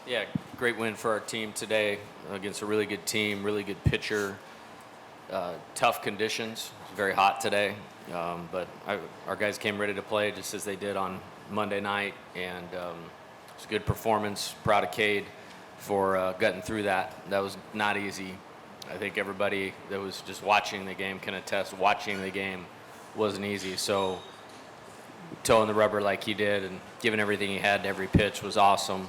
Yeah, great win for our team today against a really good team, really good pitcher. Tough conditions. It's very hot today, but our guys came ready to play just as they did on Monday night, and it's a good performance. Proud of Kade for getting through that. That was not easy. I think everybody that was just watching the game can attest. Watching the game wasn't easy. So toeing the rubber like he did and giving everything he had to every pitch was awesome.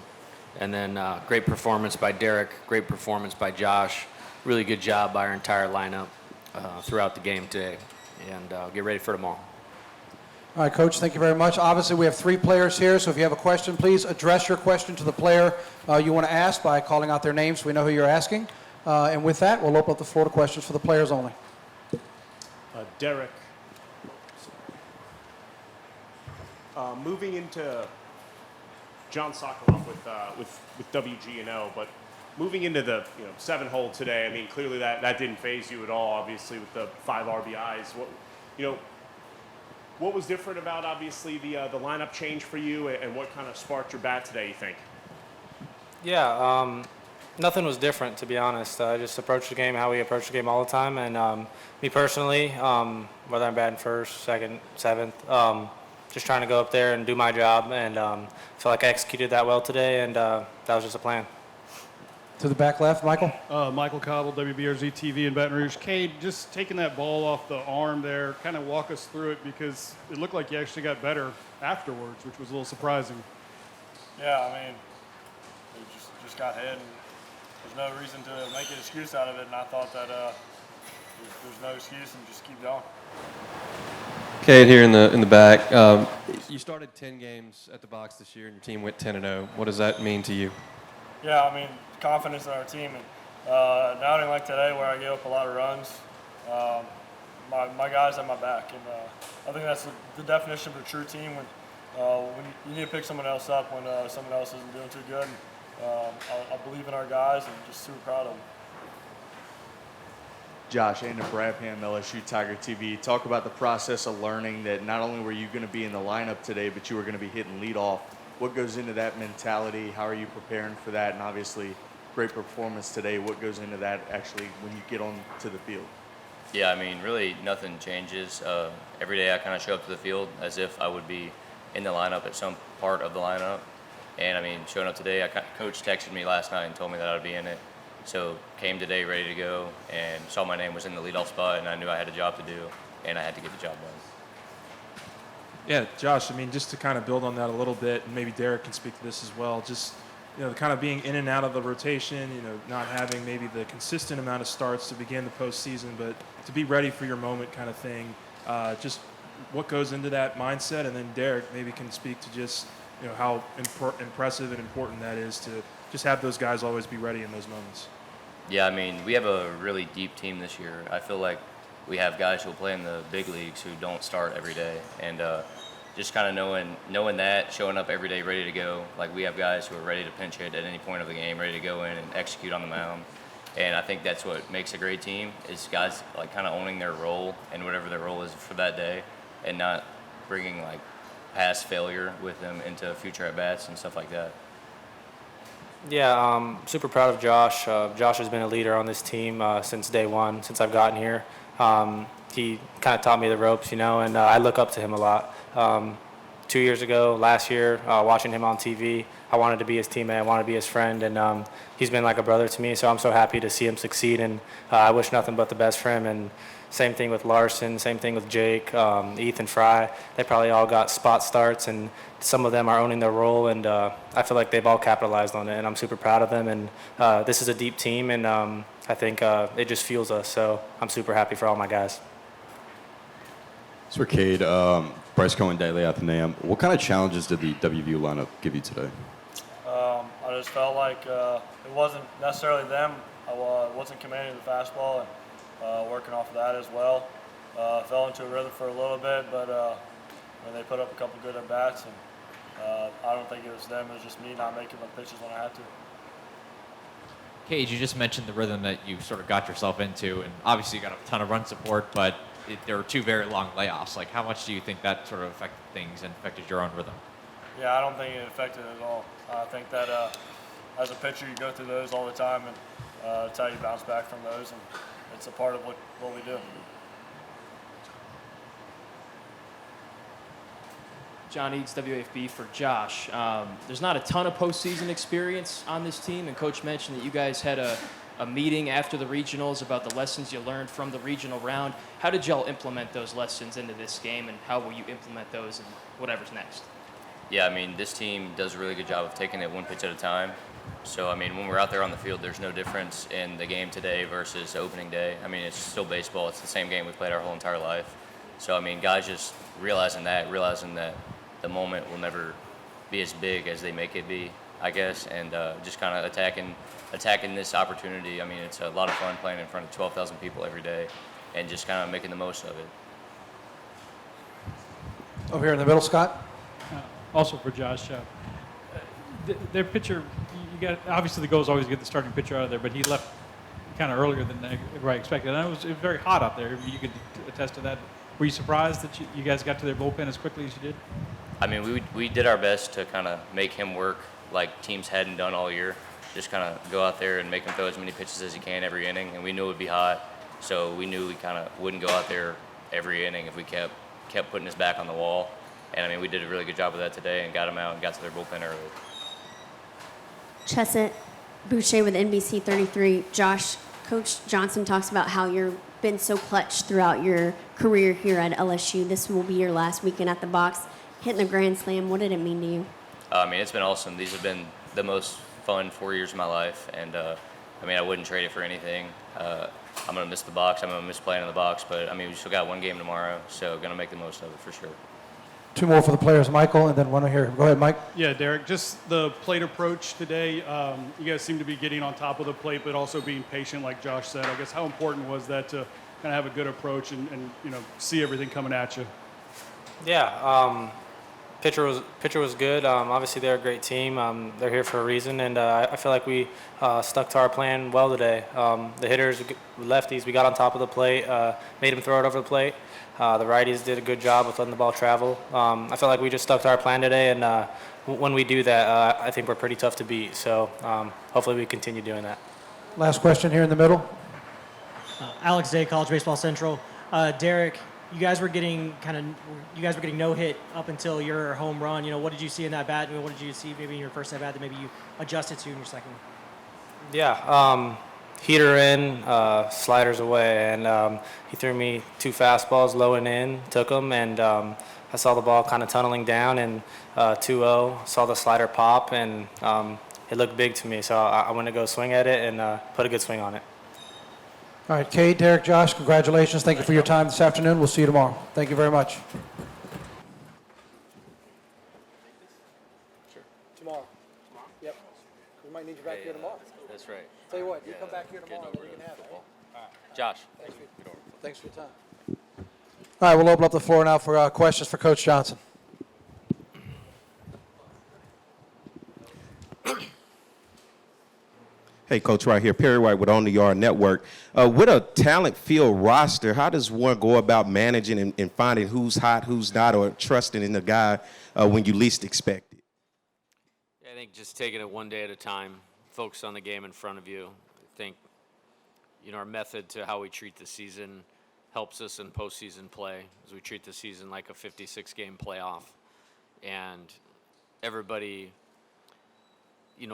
And then great performance by Derek, great performance by Josh. Really good job by our entire lineup throughout the game today. And get ready for tomorrow. All right, Coach, thank you very much. Obviously, we have 3 players here, so if you have a question, please address your question to the player you want to ask by calling out their names so we know who you're asking. And with that, we'll open up the floor to questions for the players only. Derek, moving into John Sokoloff with WGNO, but moving into the 7-hole today, I mean, clearly that didn't faze you at all, obviously, with the 5 RBIs. What was different about, obviously, the lineup change for you, and what kind of sparked your bat today, you think? Yeah, nothing was different, to be honest. I just approached the game how we approach the game all the time, and me personally, whether I'm batting first, second, seventh, just trying to go up there and do my job, and I feel like I executed that well today, and that was just a plan. To the back left, Michael. Michael Cobble, WBRZ TV in Baton Rouge. Kade, just taking that ball off the arm there, kind of walk us through it, because it looked like you actually got better afterwards, which was a little surprising. Yeah, I mean, we just got hit, and there's no reason to make an excuse out of it, and I thought that there's no excuse and just keep going. Kade here in the back. You started 10 games at the box this year, and your team went 10-0. What does that mean to you? Yeah, I mean, confidence in our team, and an outing like today where I gave up a lot of runs, my guys have my back, and I think that's the definition of a true team. When you need to pick someone else up when someone else isn't doing too good. I believe in our guys, and just super proud of them. Josh, Anna Brabham, LSU Tiger TV. Talk about the process of learning that not only were you going to be in the lineup today, but you were going to be hitting leadoff. What goes into that mentality? How are you preparing for that? And obviously, great performance today. What goes into that actually when you get on to the field? Yeah, I mean, really nothing changes. Every day I kind of show up to the field as if I would be in the lineup at some part of the lineup. And I mean, showing up today, Coach texted me last night and told me that I would be in it. So came today ready to go and saw my name was in the leadoff spot, and I knew I had a job to do, and I had to get the job done. Yeah, Josh, I mean, just to kind of build on that a little bit, and maybe Derek can speak to this as well, just, kind of being in and out of the rotation, not having maybe the consistent amount of starts to begin the postseason, but to be ready for your moment kind of thing, just what goes into that mindset, and then Derek maybe can speak to just, how impressive and important that is to just have those guys always be ready in those moments. Yeah, I mean, we have a really deep team this year. I feel like we have guys who will play in the big leagues who don't start every day. And just kind of knowing that, showing up every day ready to go. Like, we have guys who are ready to pinch hit at any point of the game, ready to go in and execute on the mound. And I think that's what makes a great team, is guys like kind of owning their role and whatever their role is for that day, and not bringing like past failure with them into future at-bats and stuff like that. Yeah, super proud of Josh. Josh has been a leader on this team since day one, since I've gotten here. He kind of taught me the ropes, and I look up to him a lot. 2 years ago, last year, watching him on TV, I wanted to be his teammate, I wanted to be his friend, and he's been like a brother to me, so I'm so happy to see him succeed, and I wish nothing but the best for him. And same thing with Larson, same thing with Jake, Ethan Fry. They probably all got spot starts, and some of them are owning their role, and I feel like they've all capitalized on it, and I'm super proud of them. And this is a deep team, and I think it just fuels us, so I'm super happy for all my guys. So, Kade, Bryce Cohen Daily Athenaeum. What kind of challenges did the WVU lineup give you today? I just felt like it wasn't necessarily them. I wasn't commanding the fastball, and working off of that as well. Fell into a rhythm for a little bit, but they put up a couple good at-bats, and I don't think it was them. It was just me not making the pitches when I had to. Kade, you just mentioned the rhythm that you sort of got yourself into, and obviously you got a ton of run support, but there were 2 very long layoffs. Like, how much do you think that sort of affected things and affected your own rhythm? Yeah, I don't think it affected it at all. I think that as a pitcher, you go through those all the time, and it's how you bounce back from those, and it's a part of what we do. John Eads, WFB for Josh. There's not a ton of postseason experience on this team, and Coach mentioned that you guys had a meeting after the regionals about the lessons you learned from the regional round. How did y'all implement those lessons into this game, and how will you implement those in whatever's next? Yeah, I mean, this team does a really good job of taking it one pitch at a time. So, I mean, when we're out there on the field, there's no difference in the game today versus opening day. I mean, it's still baseball. It's the same game we played our whole entire life. So, I mean, guys just realizing that the moment will never be as big as they make it be, I guess, and just kind of attacking this opportunity. I mean, it's a lot of fun playing in front of 12,000 people every day and just kind of making the most of it. Over here in the middle, Scott. Also for Josh, their pitcher, you got obviously the goal is always to get the starting pitcher out of there, but he left kind of earlier than everybody expected. And it was very hot out there. You could attest to that. Were you surprised that you guys got to their bullpen as quickly as you did? I mean, we did our best to kind of make him work like teams hadn't done all year. Just kind of go out there and make him throw as many pitches as he can every inning. And we knew it would be hot, so we knew we kind of wouldn't go out there every inning if we kept putting his back on the wall. And, I mean, we did a really good job of that today and got him out and got to their bullpen early. Chesset Boucher with NBC 33. Josh, Coach Johnson talks about how you've been so clutch throughout your career here at LSU. This will be your last weekend at the box. Hitting the Grand Slam, what did it mean to you? I mean, it's been awesome. These have been the most fun 4 years of my life. And, I mean, I wouldn't trade it for anything. I'm going to miss the box. I'm going to miss playing in the box. But, I mean, we still got one game tomorrow, so going to make the most of it for sure. Two more for the players, Michael, and then one here. Go ahead, Mike. Yeah, Derek, just the plate approach today. You guys seem to be getting on top of the plate, but also being patient, like Josh said. I guess how important was that to kind of have a good approach and see everything coming at you? Yeah, pitcher was good. Obviously, they're a great team. They're here for a reason, and I feel like we stuck to our plan well today. The hitters, lefties, we got on top of the plate, made them throw it over the plate. The righties did a good job with letting the ball travel. I feel like we just stuck to our plan today, and when we do that, I think we're pretty tough to beat. So hopefully we continue doing that. Last question here in the middle. Alex Day, College Baseball Central. Derek, you guys were getting no hit up until your home run. What did you see in that bat? What did you see maybe in your first at bat that maybe you adjusted to in your second? Yeah, heater in, sliders away, and he threw me two fastballs low and in, took them, and I saw the ball kind of tunneling down, and 2-0, saw the slider pop, and it looked big to me, so I went to go swing at it and put a good swing on it. All right, Kade, Derek, Josh, congratulations. Thank you for your time this afternoon. We'll see you tomorrow. Thank you very much. Sure. Tomorrow. Yep. We might need you back here tomorrow. That's right. Tell you what, you come back here tomorrow, we can have it. All right. Josh. Thanks for your time. All right, we'll open up the floor now for questions for Coach Johnson. Hey, Coach, right here, Perry White with On the Yard Network. With a talent field roster, how does one go about managing and finding who's hot, who's not, or trusting in the guy when you least expect it? I think just taking it one day at a time, focus on the game in front of you. I think, our method to how we treat the season helps us in postseason play, as we treat the season like a 56-game playoff. And everybody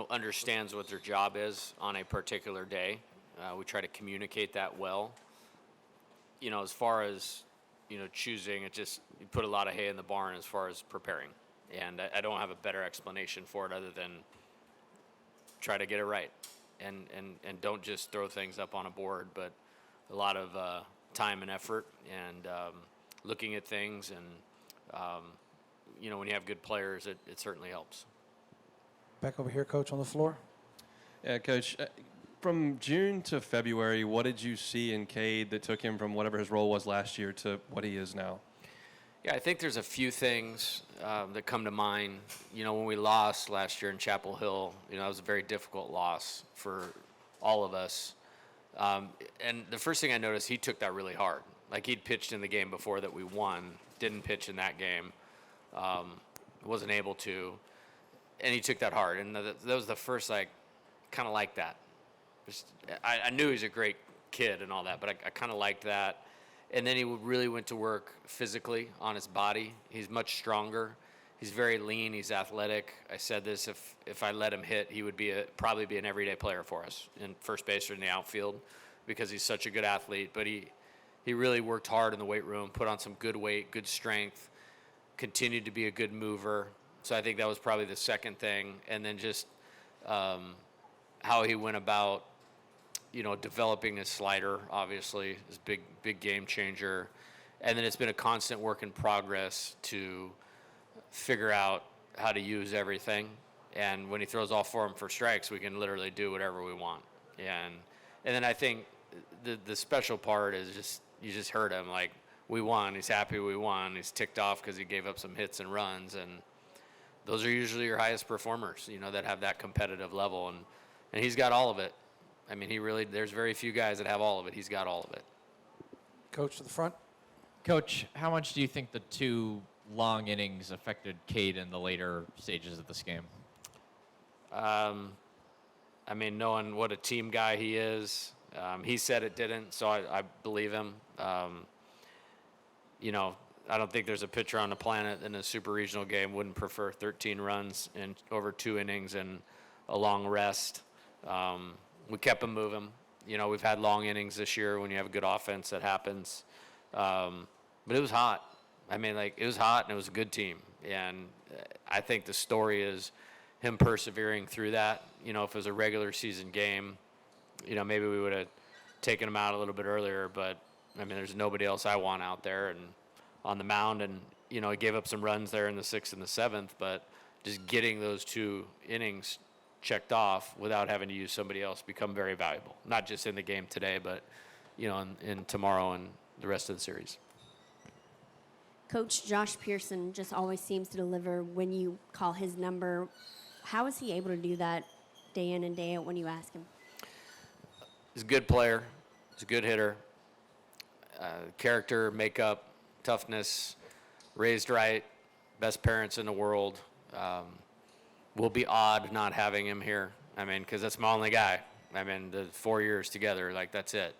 understands what their job is on a particular day. We try to communicate that well. As far as, choosing, you put a lot of hay in the barn as far as preparing. And I don't have a better explanation for it other than try to get it right. And don't just throw things up on a board, but a lot of time and effort and looking at things. And, when you have good players, it certainly helps. Back over here, Coach, on the floor. Yeah, Coach, from June to February, what did you see in Kade that took him from whatever his role was last year to what he is now? Yeah, I think there's a few things that come to mind. When we lost last year in Chapel Hill, it was a very difficult loss for all of us. And the first thing I noticed, he took that really hard. Like he'd pitched in the game before that we won, didn't pitch in that game, wasn't able to. And he took that hard, and that was the first kind of like that. I knew he was a great kid and all that, but I kind of liked that. And then he really went to work physically on his body. He's much stronger. He's very lean. He's athletic. I said this, if I let him hit, he would probably be an everyday player for us in first base or in the outfield because he's such a good athlete. But he really worked hard in the weight room, put on some good weight, good strength, continued to be a good mover. So I think that was probably the second thing. And then just how he went about, developing his slider, obviously, is big game changer. And then it's been a constant work in progress to figure out how to use everything. And when he throws all 4 of them for strikes, we can literally do whatever we want. And then I think the special part is you just heard him, like, we won. He's happy we won. He's ticked off because he gave up some hits and runs. And those are usually your highest performers, that have that competitive level. And he's got all of it. I mean, there's very few guys that have all of it. He's got all of it. Coach to the front. Coach, how much do you think the 2 long innings affected Kade in the later stages of this game? I mean, knowing what a team guy he is, he said it didn't, so I believe him. I don't think there's a pitcher on the planet in a super regional game wouldn't prefer 13 runs in over 2 innings and a long rest. We kept him moving. We've had long innings this year when you have a good offense that happens. But it was hot. I mean, it was hot and it was a good team. And I think the story is him persevering through that. If it was a regular season game, maybe we would have taken him out a little bit earlier. But, I mean, there's nobody else I want out there and on the mound. And, he gave up some runs there in the 6th and the 7th. But just getting those 2 innings checked off without having to use somebody else become very valuable. Not just in the game today, but, in tomorrow and the rest of the series. Coach Josh Pearson just always seems to deliver when you call his number. How is he able to do that day in and day out when you ask him? He's a good player. He's a good hitter. Character, makeup, toughness, raised right, best parents in the world. Will be odd not having him here. I mean, because that's my only guy. I mean, the 4 years together, that's it.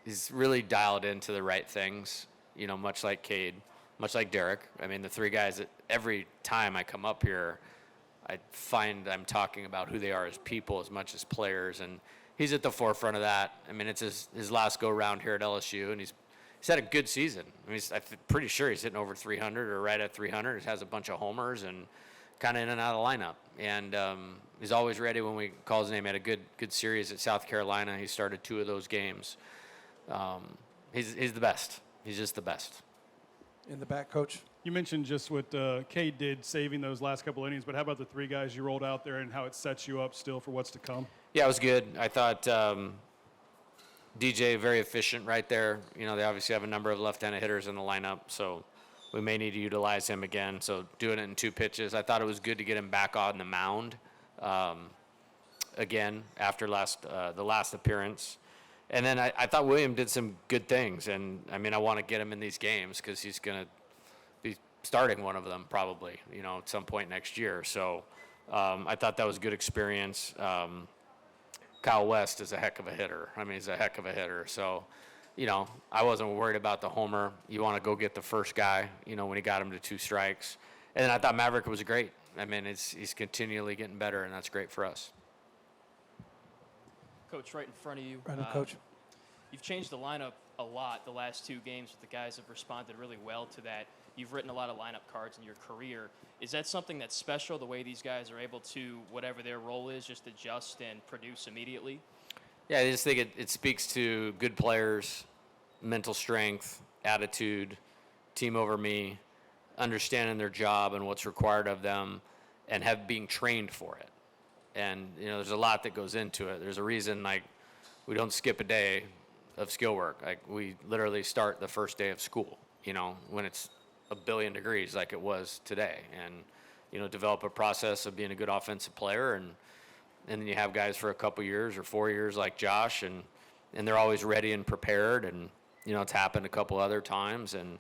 He's really dialed into the right things, much like Kade, much like Derek. I mean, the 3 guys that every time I come up here, I find I'm talking about who they are as people as much as players. And he's at the forefront of that. I mean, it's his last go-round here at LSU, and he's had a good season. I mean, I'm pretty sure he's hitting over 300 or right at 300. He has a bunch of homers and kind of in and out of the lineup. And he's always ready when we call his name. He had a good series at South Carolina. He started 2 of those games. He's the best. He's just the best. In the back, Coach. You mentioned just what Kade did, saving those last couple innings, but how about the 3 guys you rolled out there and how it sets you up still for what's to come? Yeah, it was good. I thought DJ very efficient right there. They obviously have a number of left-handed hitters in the lineup, so we may need to utilize him again. So doing it in 2 pitches, I thought it was good to get him back on the mound again after the last appearance. And then I thought William did some good things, and I mean I want to get him in these games because he's going to be starting one of them probably, at some point next year. So I thought that was a good experience. Kyle West is a heck of a hitter. I mean, he's a heck of a hitter. So, I wasn't worried about the homer. You want to go get the first guy, when he got him to 2 strikes. And then I thought Maverick was great. I mean, he's continually getting better, and that's great for us. Coach, right in front of you. Right on, Coach. You've changed the lineup a lot the last 2 games, but the guys have responded really well to that. You've written a lot of lineup cards in your career. Is that something that's special, the way these guys are able to, whatever their role is, just adjust and produce immediately? Yeah, I just think it speaks to good players, mental strength, attitude, team over me, understanding their job and what's required of them, and being trained for it. And, there's a lot that goes into it. There's a reason, we don't skip a day of skill work. We literally start the first day of school, when it's 1 billion degrees like it was today. And, develop a process of being a good offensive player. And then you have guys for a couple years or 4 years like Josh, and they're always ready and prepared. And, it's happened a couple other times. And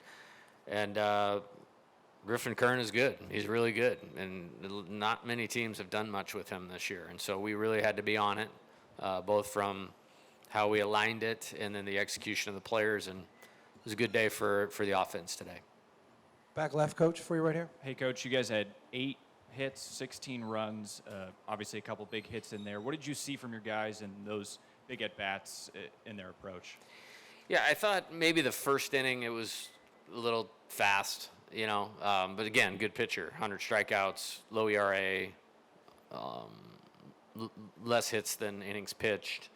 Griffin Kirn is good. He's really good, and not many teams have done much with him this year. And so we really had to be on it, both from how we aligned it and then the execution of the players. And it was a good day for the offense today. Back left, Coach, for you right here. Hey, Coach, you guys had 8 hits, 16 runs, obviously a couple big hits in there. What did you see from your guys in those big at-bats in their approach? Yeah, I thought maybe the first inning it was a little fast, but again, good pitcher. 100 strikeouts, low ERA, less hits than innings pitched.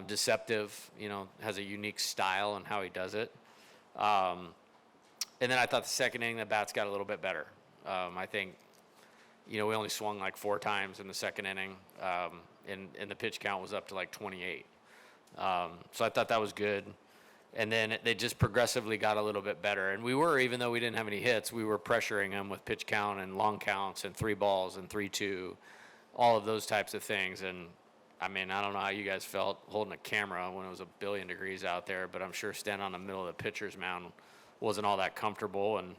Deceptive, has a unique style on how he does it. And then I thought the second inning, the bats got a little bit better. I think, we only swung like 4 times in the second inning, and the pitch count was up to like 28. So I thought that was good. And then they just progressively got a little bit better. And we were, even though we didn't have any hits, we were pressuring them with pitch count and long counts and 3 balls and 3-2, all of those types of things. And I mean, I don't know how you guys felt holding a camera when it was 1,000,000,000 degrees out there, but I'm sure standing on the middle of the pitcher's mound wasn't all that comfortable. And,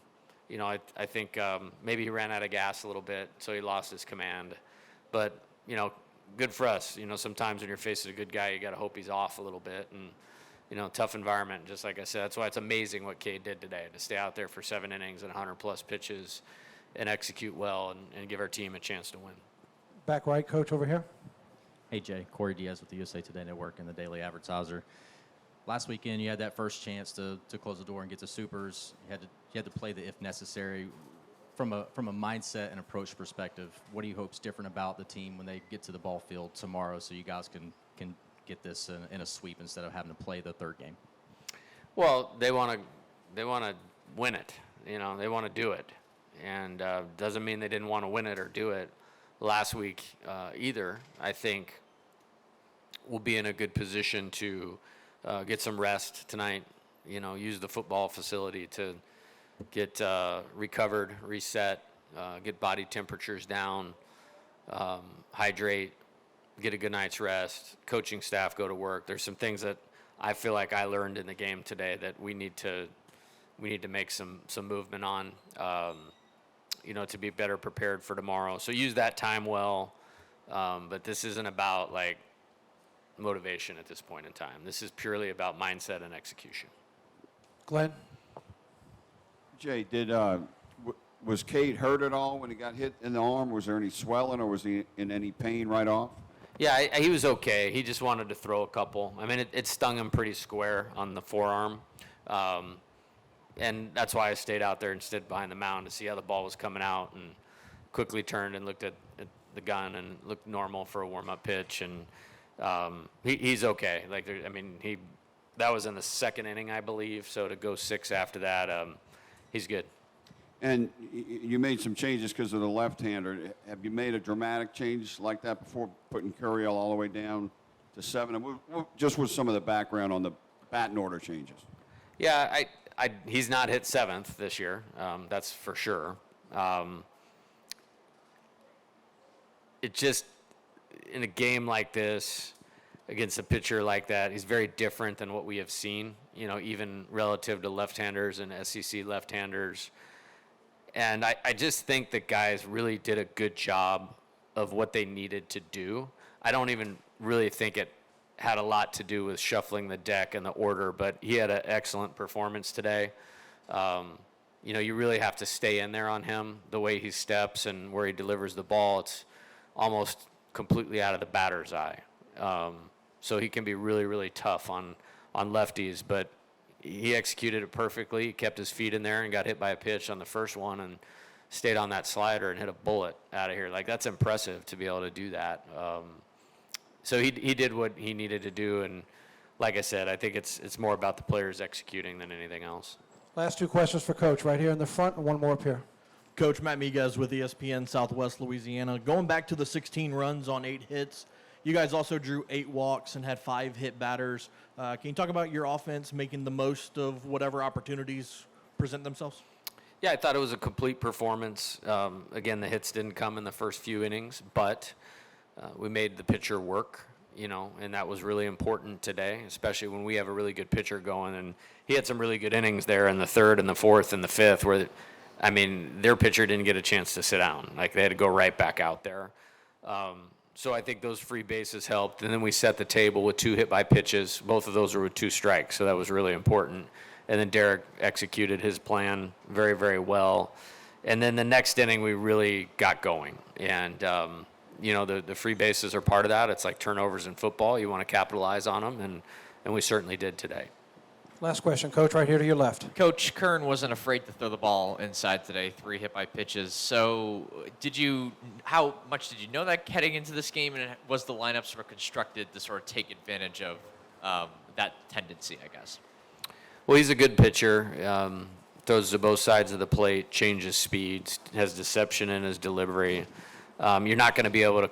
I think maybe he ran out of gas a little bit, so he lost his command. But, good for us. Sometimes when you're facing a good guy, you got to hope he's off a little bit. And, tough environment, just like I said. That's why it's amazing what Kade did today, to stay out there for 7 innings and 100-plus pitches and execute well and give our team a chance to win. Back right, Coach, over here. Hey, Jay. Corey Diaz with the USA Today Network and the Daily Advertiser. Last weekend, you had that first chance to close the door and get to supers. You had to play the if necessary. From a mindset and approach perspective, what do you hope's different about the team when they get to the ball field tomorrow, so you guys can get this in a sweep instead of having to play the third game? Well, they want to win it. They want to do it, and doesn't mean they didn't want to win it or do it last week either. I think we'll be in a good position to get some rest tonight. Use the football facility to get recovered, reset, get body temperatures down, hydrate, get a good night's rest, coaching staff go to work. There's some things that I feel like I learned in the game today that we need to make some movement on, to be better prepared for tomorrow. So use that time well, but this isn't about like motivation at this point in time. This is purely about mindset and execution. Glenn? Jay, was Kade hurt at all when he got hit in the arm? Was there any swelling, or was he in any pain right off? Yeah, he was okay. He just wanted to throw a couple. I mean, it stung him pretty square on the forearm. And that's why I stayed out there and stood behind the mound to see how the ball was coming out, and quickly turned and looked at the gun and looked normal for a warm-up pitch. And he's okay. That was in the second inning, I believe. So to go 6 after that, he's good. And you made some changes because of the left-hander. Have you made a dramatic change like that before, putting Curiel all the way down to 7? Just with some of the background on the batting order changes. Yeah, he's not hit 7th this year. That's for sure. It just, in a game like this, against a pitcher like that, he's very different than what we have seen, even relative to left-handers and SEC left-handers. And I just think the guys really did a good job of what they needed to do. I don't even really think it had a lot to do with shuffling the deck and the order, but he had an excellent performance today. You really have to stay in there on him, the way he steps and where he delivers the ball. It's almost completely out of the batter's eye. So he can be really, really tough on lefties, but he executed it perfectly. He kept his feet in there and got hit by a pitch on the first one and stayed on that slider and hit a bullet out of here. That's impressive to be able to do that. So he did what he needed to do, and like I said, I think it's more about the players executing than anything else. Last 2 questions for Coach, right here in the front, and one more up here. Coach, Matt Miguez with ESPN Southwest Louisiana. Going back to the 16 runs on 8 hits, you guys also drew 8 walks and had 5 hit batters. Can you talk about your offense making the most of whatever opportunities present themselves? Yeah, I thought it was a complete performance. Again, the hits didn't come in the first few innings, but we made the pitcher work, and that was really important today, especially when we have a really good pitcher going. And he had some really good innings there in the 3rd and the 4th and the 5th where I mean, their pitcher didn't get a chance to sit down. Like, they had to go right back out there. So I think those free bases helped. And then we set the table with 2 hit by pitches. Both of those were with 2 strikes, so that was really important. And then Derek executed his plan very, very well. And then the next inning, we really got going. And, you know, the free bases are part of that. It's like turnovers in football. You want to capitalize on them, and we certainly did today. Last question, Coach, right here to your left. Coach Kirn wasn't afraid to throw the ball inside today, 3 hit by pitches. So how much did you know that heading into this game, and was the lineup sort of constructed to sort of take advantage of that tendency, I guess? Well, he's a good pitcher. Throws to both sides of the plate, changes speeds, has deception in his delivery. You're not going to be able to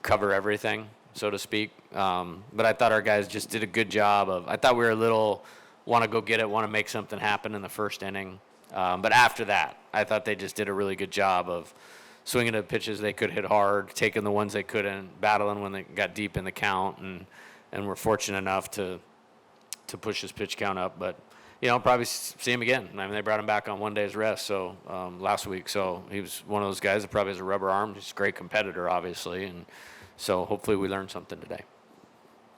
cover everything, so to speak. But I thought our guys just did a good job I thought we were a little want to go get it, want to make something happen in the first inning. But after that, I thought they just did a really good job of swinging the pitches they could hit hard, taking the ones they couldn't, battling when they got deep in the count, and we're fortunate enough to push his pitch count up. But, you know, probably see him again. I mean, they brought him back on 1 day's rest last week. So he was one of those guys that probably has a rubber arm. He's a great competitor, obviously. And so hopefully we learned something today.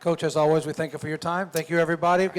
Coach, as always, we thank you for your time. Thank you, everybody. Again.